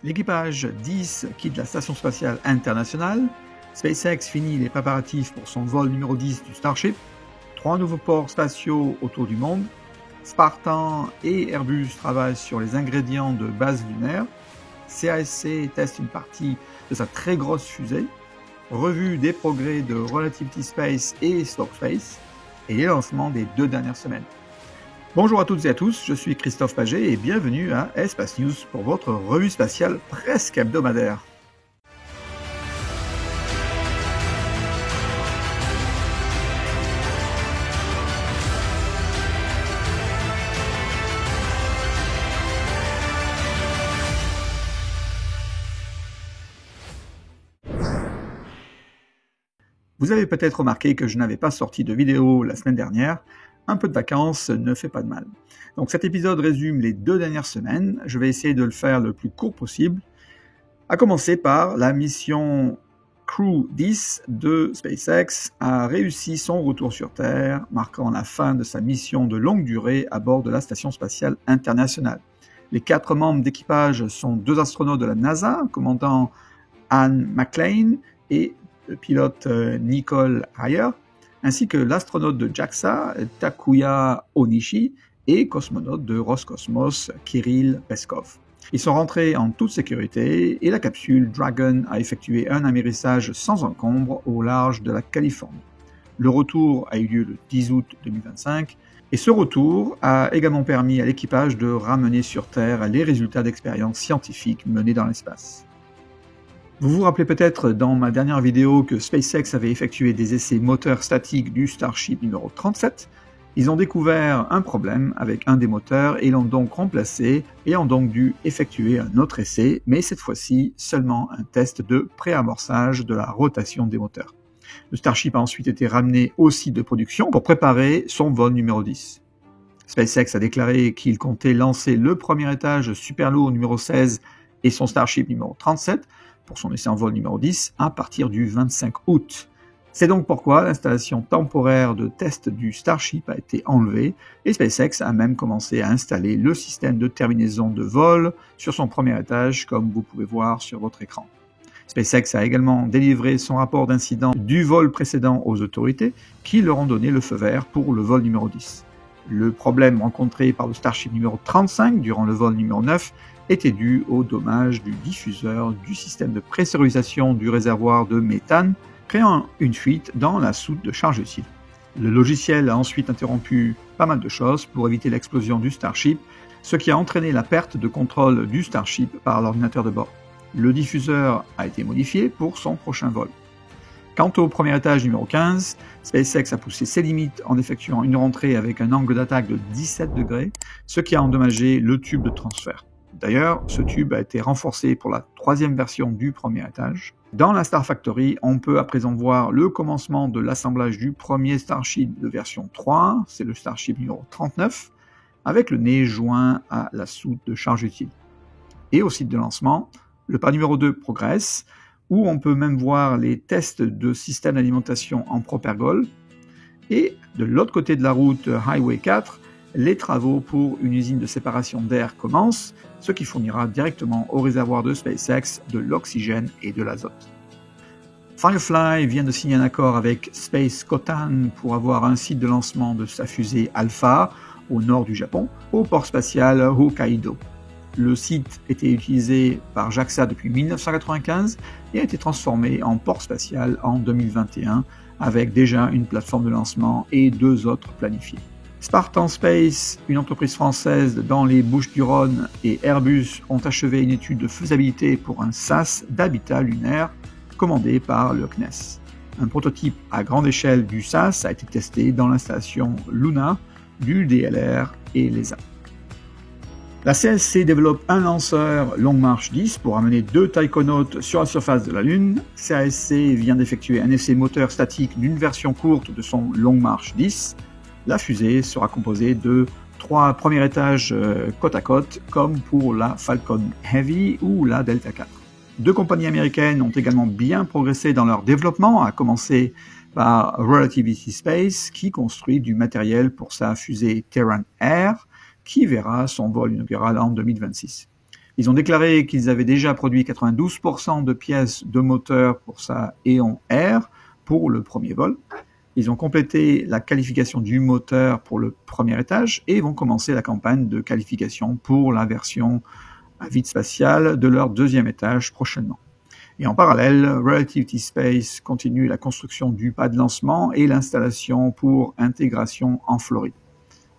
L'équipage 10 quitte la Station spatiale internationale. SpaceX finit les préparatifs pour son vol numéro 10 du Starship. 3 nouveaux ports spatiaux autour du monde. Spartan et Airbus travaillent sur les ingrédients de base lunaire. CASC teste une partie de sa très grosse fusée. Revue des progrès de Relativity Space et Slow Space. Et les lancements des 2 dernières semaines. Bonjour à toutes et à tous, je suis Christophe Paget et bienvenue à Espace News pour votre revue spatiale presque hebdomadaire. Vous avez peut-être remarqué que je n'avais pas sorti de vidéo la semaine dernière. Un peu de vacances ne fait pas de mal. Donc cet épisode résume les 2 dernières semaines. Je vais essayer de le faire le plus court possible. À commencer par la mission Crew 10 de SpaceX a réussi son retour sur Terre, marquant la fin de sa mission de longue durée à bord de la Station spatiale internationale. Les 4 membres d'équipage sont 2 astronautes de la NASA, commandant Anne McClain et le pilote Nicole Ryer, ainsi que l'astronaute de JAXA, Takuya Onishi, et cosmonaute de Roscosmos, Kirill Peskov. Ils sont rentrés en toute sécurité et la capsule Dragon a effectué un amérissage sans encombre au large de la Californie. Le retour a eu lieu le 10 août 2025 et ce retour a également permis à l'équipage de ramener sur Terre les résultats d'expériences scientifiques menées dans l'espace. Vous vous rappelez peut-être dans ma dernière vidéo que SpaceX avait effectué des essais moteurs statiques du Starship numéro 37. Ils ont découvert un problème avec un des moteurs et l'ont donc remplacé et ont donc dû effectuer un autre essai, mais cette fois-ci seulement un test de préamorçage de la rotation des moteurs. Le Starship a ensuite été ramené au site de production pour préparer son vol numéro 10. SpaceX a déclaré qu'il comptait lancer le premier étage super lourd numéro 16 et son Starship numéro 37 pour son essai en vol numéro 10 à partir du 25 août. C'est donc pourquoi l'installation temporaire de test du Starship a été enlevée et SpaceX a même commencé à installer le système de terminaison de vol sur son premier étage comme vous pouvez voir sur votre écran. SpaceX a également délivré son rapport d'incident du vol précédent aux autorités qui leur ont donné le feu vert pour le vol numéro 10. Le problème rencontré par le Starship numéro 35 durant le vol numéro 9 était dû au dommage du diffuseur du système de pressurisation du réservoir de méthane, créant une fuite dans la soute de charge utile. Le logiciel a ensuite interrompu pas mal de choses pour éviter l'explosion du Starship, ce qui a entraîné la perte de contrôle du Starship par l'ordinateur de bord. Le diffuseur a été modifié pour son prochain vol. Quant au premier étage numéro 15, SpaceX a poussé ses limites en effectuant une rentrée avec un angle d'attaque de 17 degrés, ce qui a endommagé le tube de transfert. D'ailleurs, ce tube a été renforcé pour la 3e version du premier étage. Dans la Star Factory, on peut à présent voir le commencement de l'assemblage du premier Starship de version 3, c'est le Starship numéro 39, avec le nez joint à la soute de charge utile. Et au site de lancement, le pas numéro 2 progresse, où on peut même voir les tests de système d'alimentation en propergol. Et de l'autre côté de la route Highway 4, les travaux pour une usine de séparation d'air commencent, ce qui fournira directement au réservoir de SpaceX de l'oxygène et de l'azote. Firefly vient de signer un accord avec Space Kotan pour avoir un site de lancement de sa fusée Alpha au nord du Japon, au port spatial Hokkaido. Le site était utilisé par JAXA depuis 1995 et a été transformé en port spatial en 2021 avec déjà une plateforme de lancement et 2 autres planifiées. Spartan Space, une entreprise française dans les Bouches-du-Rhône, et Airbus ont achevé une étude de faisabilité pour un SAS d'habitat lunaire commandé par le CNES. Un prototype à grande échelle du SAS a été testé dans l'installation Luna du DLR et l'ESA. La CSC développe un lanceur Long March 10 pour amener 2 taïkonautes sur la surface de la Lune. CSC vient d'effectuer un essai moteur statique d'une version courte de son Long March 10. La fusée sera composée de 3 premiers étages côte à côte, comme pour la Falcon Heavy ou la Delta IV. 2 compagnies américaines ont également bien progressé dans leur développement, à commencer par Relativity Space, qui construit du matériel pour sa fusée Terran Air, qui verra son vol inaugural en 2026. Ils ont déclaré qu'ils avaient déjà produit 92% de pièces de moteur pour sa Aeon Air pour le premier vol. Ils ont complété la qualification du moteur pour le premier étage et vont commencer la campagne de qualification pour la version à vide spatial de leur deuxième étage prochainement. Et en parallèle, Relativity Space continue la construction du pas de lancement et l'installation pour intégration en Floride.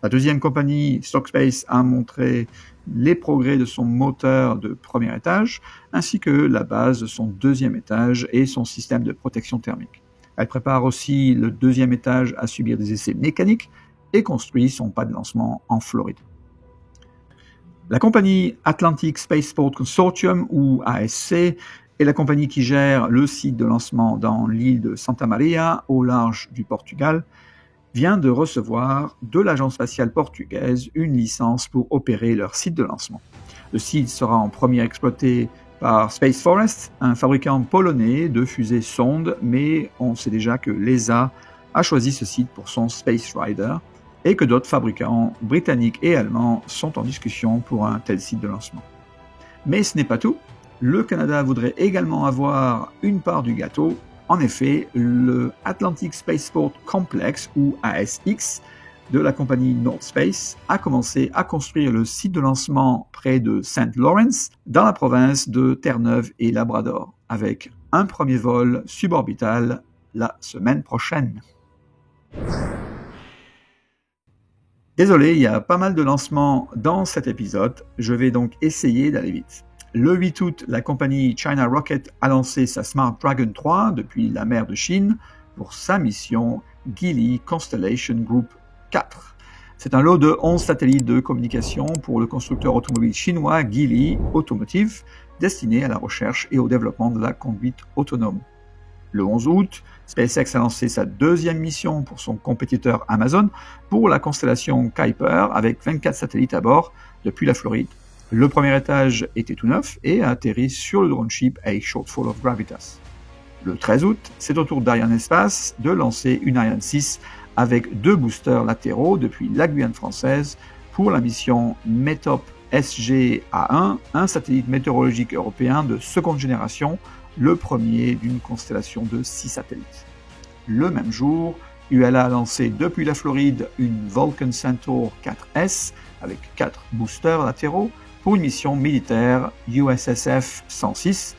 La deuxième compagnie, Stockspace, a montré les progrès de son moteur de premier étage, ainsi que la base de son deuxième étage et son système de protection thermique. Elle prépare aussi le deuxième étage à subir des essais mécaniques et construit son pas de lancement en Floride. La compagnie Atlantic Spaceport Consortium, ou ASC, est la compagnie qui gère le site de lancement dans l'île de Santa Maria, au large du Portugal, vient de recevoir de l'agence spatiale portugaise une licence pour opérer leur site de lancement. Le site sera en premier exploité par Space Forest, un fabricant polonais de fusées sondes, mais on sait déjà que l'ESA a choisi ce site pour son Space Rider et que d'autres fabricants britanniques et allemands sont en discussion pour un tel site de lancement. Mais ce n'est pas tout. Le Canada voudrait également avoir une part du gâteau. En effet, le Atlantic Spaceport Complex, ou ASX, de la compagnie North Space, a commencé à construire le site de lancement près de St. Lawrence, dans la province de Terre-Neuve et Labrador, avec un premier vol suborbital la semaine prochaine. Désolé, il y a pas mal de lancements dans cet épisode, je vais donc essayer d'aller vite. Le 8 août, la compagnie China Rocket a lancé sa Smart Dragon 3 depuis la mer de Chine pour sa mission Geely Constellation Group 4. C'est un lot de 11 satellites de communication pour le constructeur automobile chinois Geely Automotive, destiné à la recherche et au développement de la conduite autonome. Le 11 août, SpaceX a lancé sa deuxième mission pour son compétiteur Amazon pour la constellation Kuiper avec 24 satellites à bord depuis la Floride. Le premier étage était tout neuf et a atterri sur le drone ship A Shortfall of Gravitas. Le 13 août, c'est au tour d'Arianespace de lancer une Ariane 6 avec 2 boosters latéraux depuis la Guyane française pour la mission METOP SGA1, un satellite météorologique européen de seconde génération, le premier d'une constellation de 6 satellites. Le même jour, ULA a lancé depuis la Floride une Vulcan Centaur 4S avec 4 boosters latéraux pour une mission militaire USSF 106.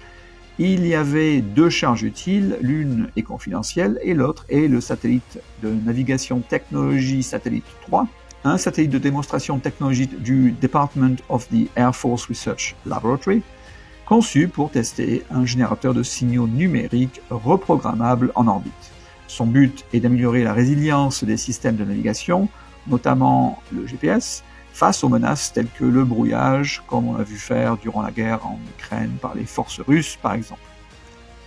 Il y avait 2 charges utiles, l'une est confidentielle et l'autre est le satellite de navigation technologie satellite 3, un satellite de démonstration technologique du Department of the Air Force Research Laboratory, conçu pour tester un générateur de signaux numériques reprogrammable en orbite. Son but est d'améliorer la résilience des systèmes de navigation, notamment le GPS, face aux menaces telles que le brouillage, comme on a vu faire durant la guerre en Ukraine par les forces russes par exemple.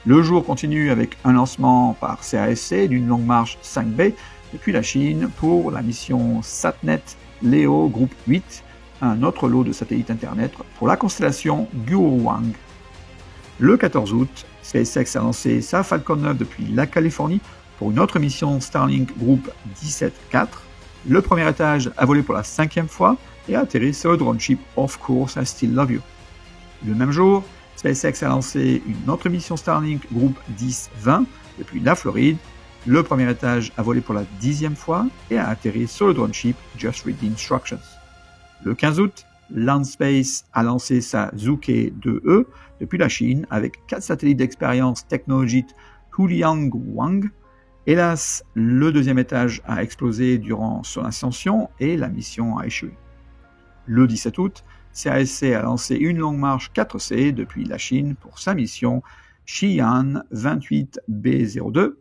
Le jour continue avec un lancement par CASC d'une longue marche 5B depuis la Chine pour la mission SatNet Leo Group 8, un autre lot de satellites Internet pour la constellation Guohuang. Le 14 août, SpaceX a lancé sa Falcon 9 depuis la Californie pour une autre mission Starlink Group 17-4. Le premier étage a volé pour la 5e fois et a atterri sur le drone ship Of Course I Still Love You. Le même jour, SpaceX a lancé une autre mission Starlink Group 10-20 depuis la Floride. Le premier étage a volé pour la 10e fois et a atterri sur le drone ship Just Read the Instructions. Le 15 août, Landspace a lancé sa Zhuke 2E depuis la Chine avec 4 satellites d'expérience technologique Huliang-Wang. Hélas, le deuxième étage a explosé durant son ascension et la mission a échoué. Le 17 août, CASC a lancé une longue marche 4C depuis la Chine pour sa mission Xi'an 28B02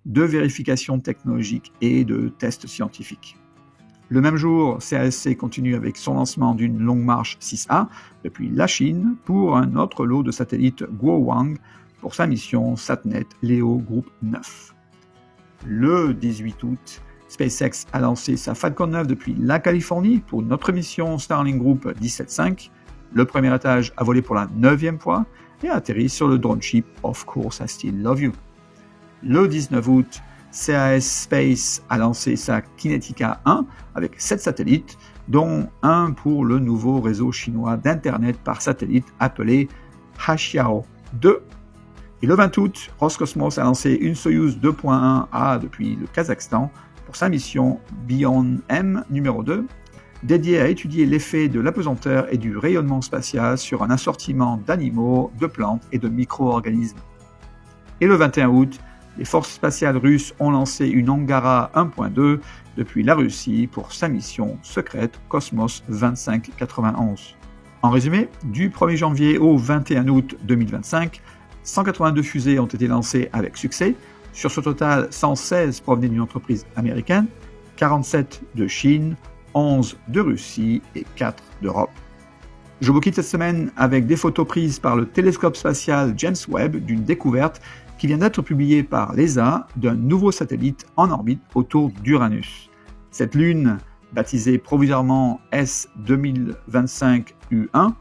de vérification technologique et de tests scientifiques. Le même jour, CASC continue avec son lancement d'une longue marche 6A depuis la Chine pour un autre lot de satellites Guohuang pour sa mission SatNet Leo Group 9. Le 18 août, SpaceX a lancé sa Falcon 9 depuis la Californie pour une autre mission Starlink Group 17-5. Le premier étage a volé pour la 9e fois et a atterri sur le drone ship Of Course I Still Love You. Le 19 août, CAS Space a lancé sa Kinetica 1 avec 7 satellites dont un pour le nouveau réseau chinois d'Internet par satellite appelé Haxiao 2. Et le 20 août, Roscosmos a lancé une Soyuz 2.1A depuis le Kazakhstan pour sa mission Beyond M numéro 2, dédiée à étudier l'effet de l'apesanteur et du rayonnement spatial sur un assortiment d'animaux, de plantes et de micro-organismes. Et le 21 août, les forces spatiales russes ont lancé une Angara 1.2 depuis la Russie pour sa mission secrète Cosmos 2591. En résumé, du 1er janvier au 21 août 2025, 182 fusées ont été lancées avec succès. Sur ce total, 116 provenaient d'une entreprise américaine, 47 de Chine, 11 de Russie et 4 d'Europe. Je vous quitte cette semaine avec des photos prises par le télescope spatial James Webb d'une découverte qui vient d'être publiée par l'ESA d'un nouveau satellite en orbite autour d'Uranus. Cette lune, baptisée provisoirement S2025U1,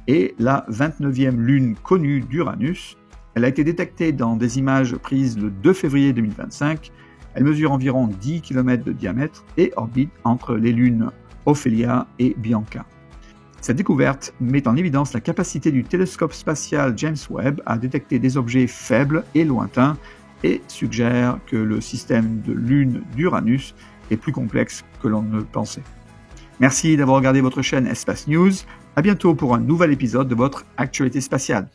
est la 29e lune connue d'Uranus. Elle a été détectée dans des images prises le 2 février 2025. Elle mesure environ 10 km de diamètre et orbite entre les lunes Ophelia et Bianca. Cette découverte met en évidence la capacité du télescope spatial James Webb à détecter des objets faibles et lointains et suggère que le système de lunes d'Uranus est plus complexe que l'on ne le pensait. Merci d'avoir regardé votre chaîne Espace News. À bientôt pour un nouvel épisode de votre Actualité spatiale.